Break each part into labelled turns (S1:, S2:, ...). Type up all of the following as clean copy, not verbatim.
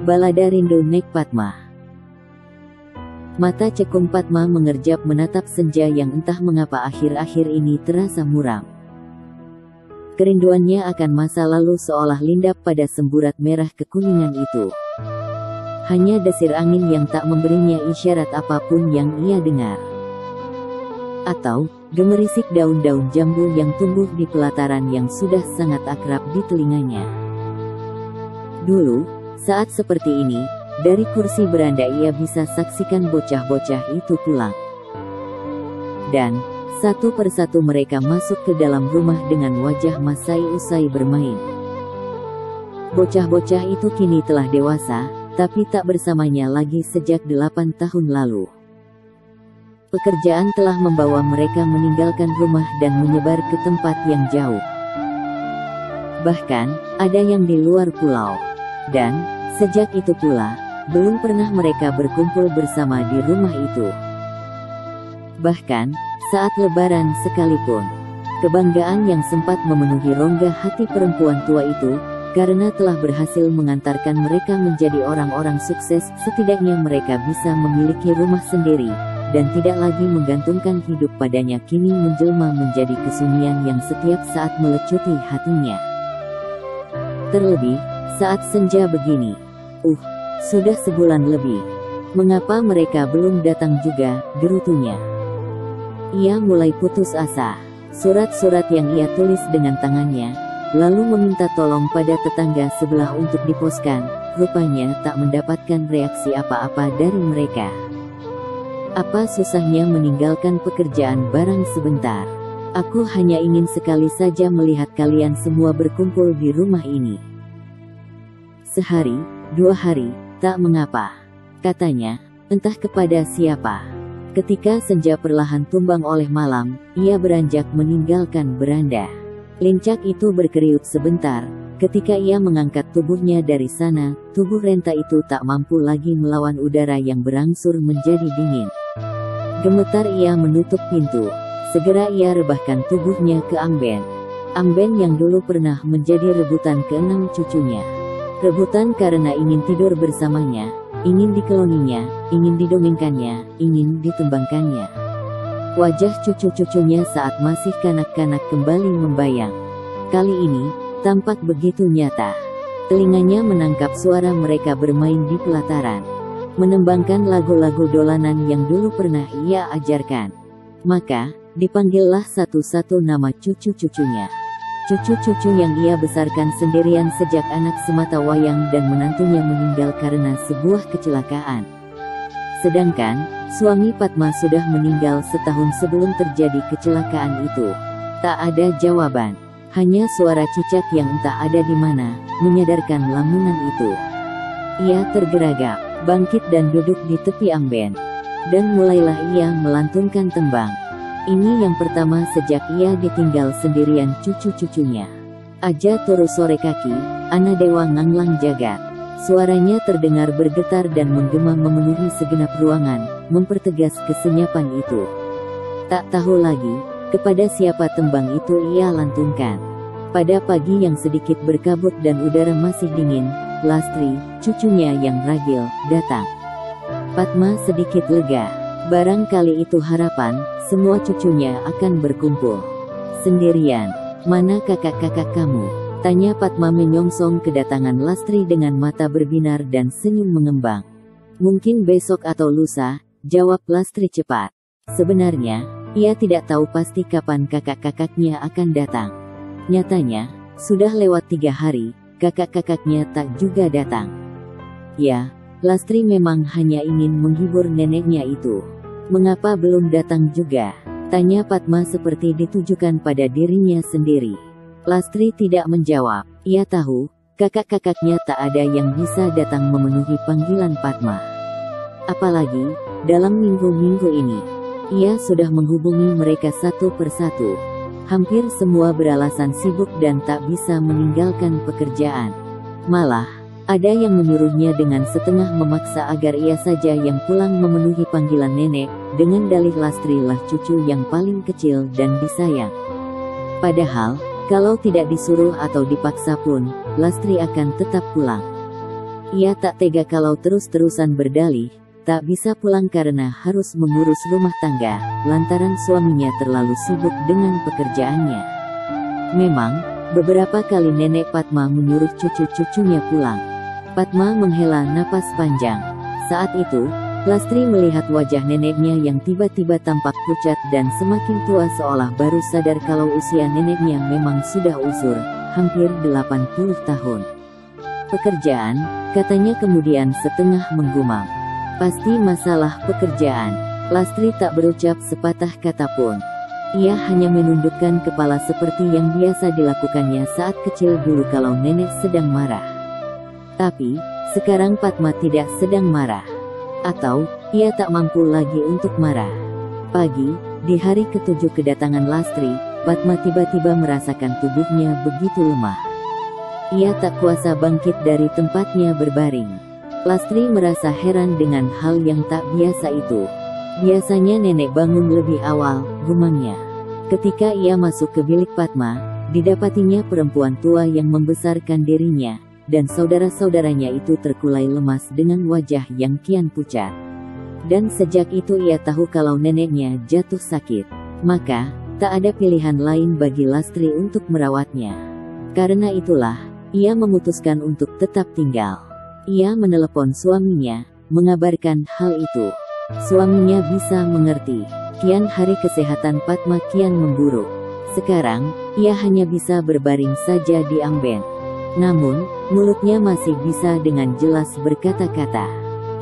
S1: Balada Rindu Nek Padma. Mata cekung Padma mengerjap menatap senja yang entah mengapa akhir-akhir ini terasa muram. Kerinduannya akan masa lalu seolah lindap pada semburat merah kekuningan itu. Hanya desir angin yang tak memberinya isyarat apapun yang ia dengar. Atau, gemerisik daun-daun jambu yang tumbuh di pelataran yang sudah sangat akrab di telinganya. Dulu, saat seperti ini, dari kursi beranda ia bisa saksikan bocah-bocah itu pulang. Dan, satu persatu mereka masuk ke dalam rumah dengan wajah masai usai bermain. Bocah-bocah itu kini telah dewasa, tapi tak bersamanya lagi sejak 8 tahun lalu. Pekerjaan telah membawa mereka meninggalkan rumah dan menyebar ke tempat yang jauh. Bahkan, ada yang di luar pulau. Dan, sejak itu pula, belum pernah mereka berkumpul bersama di rumah itu. Bahkan, saat lebaran sekalipun, kebanggaan yang sempat memenuhi rongga hati perempuan tua itu, karena telah berhasil mengantarkan mereka menjadi orang-orang sukses, setidaknya mereka bisa memiliki rumah sendiri, dan tidak lagi menggantungkan hidup padanya kini menjelma menjadi kesunyian yang setiap saat melecuti hatinya. Terlebih, saat senja begini. Sudah sebulan lebih. Mengapa mereka belum datang juga, gerutunya. Ia mulai putus asa. Surat-surat yang ia tulis dengan tangannya, lalu meminta tolong pada tetangga sebelah untuk diposkan, rupanya tak mendapatkan reaksi apa-apa dari mereka. Apa susahnya meninggalkan pekerjaan barang sebentar? Aku hanya ingin sekali saja melihat kalian semua berkumpul di rumah ini. Sehari, 2 hari, tak mengapa. Katanya, entah kepada siapa. Ketika senja perlahan tumbang oleh malam, ia beranjak meninggalkan beranda. Lincak itu berkeriut sebentar. Ketika ia mengangkat tubuhnya dari sana, tubuh renta itu tak mampu lagi melawan udara yang berangsur menjadi dingin. Gemetar ia menutup pintu. Segera ia rebahkan tubuhnya ke Amben. Amben yang dulu pernah menjadi rebutan ke-6 cucunya. Rebutan karena ingin tidur bersamanya, ingin dikeloninya, ingin didongengkannya, ingin ditembangkannya. Wajah cucu-cucunya saat masih kanak-kanak kembali membayang. Kali ini, tampak begitu nyata. Telinganya menangkap suara mereka bermain di pelataran. Menembangkan lagu-lagu dolanan yang dulu pernah ia ajarkan. Maka, dipanggillah satu-satu nama cucu-cucunya. Cucu-cucu yang ia besarkan sendirian sejak anak semata wayang dan menantunya meninggal karena sebuah kecelakaan. Sedangkan, suami Padma sudah meninggal setahun sebelum terjadi kecelakaan itu. Tak ada jawaban. Hanya suara cicak yang entah ada di mana, menyadarkan lamunan itu. Ia tergeragap, bangkit dan duduk di tepi Amben. Dan mulailah ia melantunkan tembang. Ini yang pertama sejak ia ditinggal sendirian cucu-cucunya. Aja turu sore kaki, ana dewa nganglang jagat. Suaranya terdengar bergetar dan menggema memenuhi segenap ruangan, mempertegas kesenyapan itu. Tak tahu lagi, kepada siapa tembang itu ia lantunkan. Pada pagi yang sedikit berkabut dan udara masih dingin, Lastri, cucunya yang ragil, datang. Padma sedikit lega. Barangkali itu harapan, semua cucunya akan berkumpul. Sendirian. Mana kakak-kakak kamu? Tanya Padma menyongsong kedatangan Lastri dengan mata berbinar dan senyum mengembang. Mungkin besok atau lusa, jawab Lastri cepat. Sebenarnya, ia tidak tahu pasti kapan kakak-kakaknya akan datang. Nyatanya, sudah lewat 3 hari, kakak-kakaknya tak juga datang. Ya, Lastri memang hanya ingin menghibur neneknya itu. Mengapa belum datang juga? Tanya Padma seperti ditujukan pada dirinya sendiri. Lastri tidak menjawab. Ia tahu, kakak-kakaknya tak ada yang bisa datang memenuhi panggilan Padma. Apalagi, dalam minggu-minggu ini, ia sudah menghubungi mereka satu persatu. Hampir semua beralasan sibuk dan tak bisa meninggalkan pekerjaan. Malah, ada yang menyuruhnya dengan setengah memaksa agar ia saja yang pulang memenuhi panggilan nenek, dengan dalih Lastri lah cucu yang paling kecil dan disayang. Padahal, kalau tidak disuruh atau dipaksa pun, Lastri akan tetap pulang. Ia tak tega kalau terus-terusan berdalih, tak bisa pulang karena harus mengurus rumah tangga, lantaran suaminya terlalu sibuk dengan pekerjaannya. Memang, beberapa kali nenek Padma menyuruh cucu-cucunya pulang. Padma menghela napas panjang. Saat itu, Lastri melihat wajah neneknya yang tiba-tiba tampak pucat dan semakin tua seolah baru sadar kalau usia neneknya memang sudah uzur, hampir 80 tahun. Pekerjaan, katanya kemudian setengah menggumam. Pasti masalah pekerjaan. Lastri tak berucap sepatah kata pun. Ia hanya menundukkan kepala seperti yang biasa dilakukannya saat kecil dulu kalau nenek sedang marah. Tapi, sekarang Padma tidak sedang marah. Atau, ia tak mampu lagi untuk marah. Pagi, di hari ke-7 kedatangan Lastri, Padma tiba-tiba merasakan tubuhnya begitu lemah. Ia tak kuasa bangkit dari tempatnya berbaring. Lastri merasa heran dengan hal yang tak biasa itu. Biasanya nenek bangun lebih awal, gumamnya. Ketika ia masuk ke bilik Padma, didapatinya perempuan tua yang membesarkan dirinya, dan saudara-saudaranya itu terkulai lemas dengan wajah yang kian pucat. Dan sejak itu ia tahu kalau neneknya jatuh sakit. Maka, tak ada pilihan lain bagi Lastri untuk merawatnya. Karena itulah, ia memutuskan untuk tetap tinggal. Ia menelepon suaminya, mengabarkan hal itu. Suaminya bisa mengerti. Kian hari kesehatan Padma kian memburuk. Sekarang, ia hanya bisa berbaring saja di amben. Namun, mulutnya masih bisa dengan jelas berkata-kata.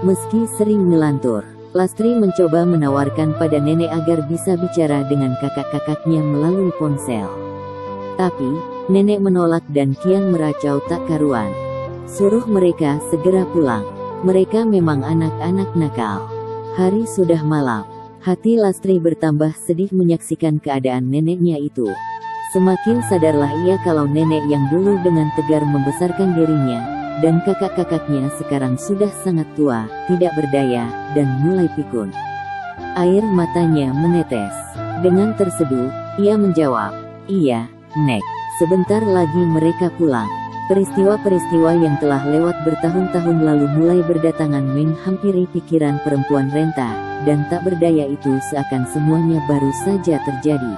S1: Meski sering melantur, Lastri mencoba menawarkan pada nenek agar bisa bicara dengan kakak-kakaknya melalui ponsel. Tapi, nenek menolak dan kian meracau tak karuan. Suruh mereka segera pulang. Mereka memang anak-anak nakal. Hari sudah malam. Hati Lastri bertambah sedih menyaksikan keadaan neneknya itu. Semakin sadarlah ia kalau nenek yang dulu dengan tegar membesarkan dirinya, dan kakak-kakaknya sekarang sudah sangat tua, tidak berdaya, dan mulai pikun. Air matanya menetes. Dengan terseduh, ia menjawab, "Iya, Nek. Sebentar lagi mereka pulang." Peristiwa-peristiwa yang telah lewat bertahun-tahun lalu mulai berdatangan menghampiri pikiran perempuan renta, dan tak berdaya itu seakan semuanya baru saja terjadi.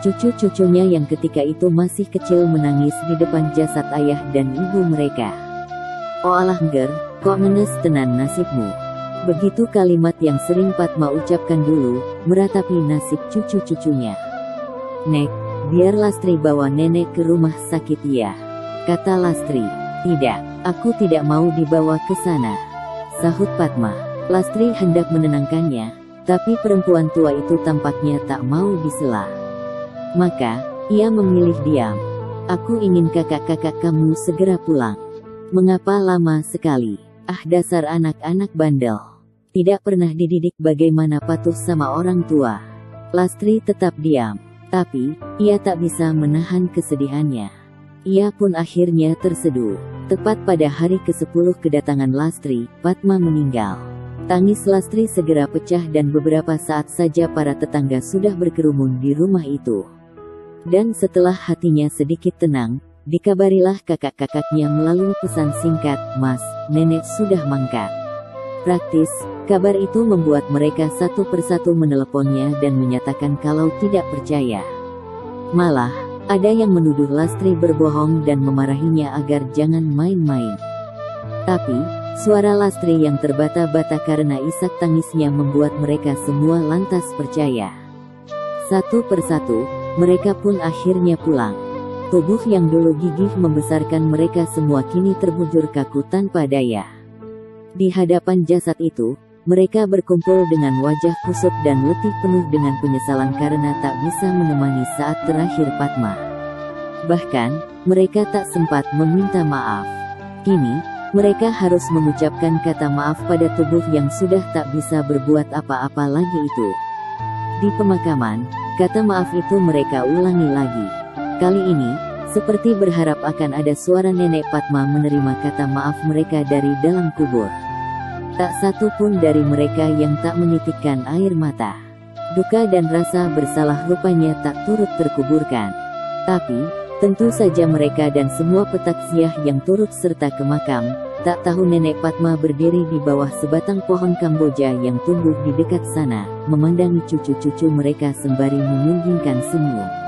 S1: Cucu-cucunya yang ketika itu masih kecil menangis di depan jasad ayah dan ibu mereka. "Oh alah Ngger, kok ngenes tenan nasibmu." Begitu kalimat yang sering Padma ucapkan dulu, meratapi nasib cucu-cucunya. "Nek, biar Lastri bawa nenek ke rumah sakit ya," kata Lastri. "Tidak, aku tidak mau dibawa ke sana," sahut Padma. Lastri hendak menenangkannya, tapi perempuan tua itu tampaknya tak mau disela. Maka, ia memilih diam. "Aku ingin kakak-kakak kamu segera pulang." "Mengapa lama sekali? Ah dasar anak-anak bandel. Tidak pernah dididik bagaimana patuh sama orang tua." Lastri tetap diam. Tapi, ia tak bisa menahan kesedihannya. Ia pun akhirnya terseduh. Tepat pada hari ke-10 kedatangan Lastri, Padma meninggal. Tangis Lastri segera pecah dan beberapa saat saja para tetangga sudah berkerumun di rumah itu. Dan setelah hatinya sedikit tenang, dikabarilah kakak-kakaknya melalui pesan singkat, "Mas, nenek sudah mangkat." Praktis, kabar itu membuat mereka satu persatu meneleponnya dan menyatakan kalau tidak percaya. Malah, ada yang menuduh Lastri berbohong dan memarahinya agar jangan main-main. Tapi, suara Lastri yang terbata-bata karena isak tangisnya membuat mereka semua lantas percaya. Satu persatu, mereka pun akhirnya pulang. Tubuh yang dulu gigih membesarkan mereka semua kini terbujur kaku tanpa daya. Di hadapan jasad itu, mereka berkumpul dengan wajah kusut dan letih penuh dengan penyesalan karena tak bisa menemani saat terakhir Padma. Bahkan, mereka tak sempat meminta maaf. Kini, mereka harus mengucapkan kata maaf pada tubuh yang sudah tak bisa berbuat apa-apa lagi itu. Di pemakaman, kata maaf itu mereka ulangi lagi. Kali ini, seperti berharap akan ada suara nenek Padma menerima kata maaf mereka dari dalam kubur. Tak satu pun dari mereka yang tak menitikkan air mata. Duka dan rasa bersalah rupanya tak turut terkuburkan. Tapi, tentu saja mereka dan semua petakziah yang turut serta ke makam, Tak tahu Nenek Padma berdiri di bawah sebatang pohon Kamboja yang tumbuh di dekat sana, memandangi cucu-cucu mereka sembari menyunggingkan senyum.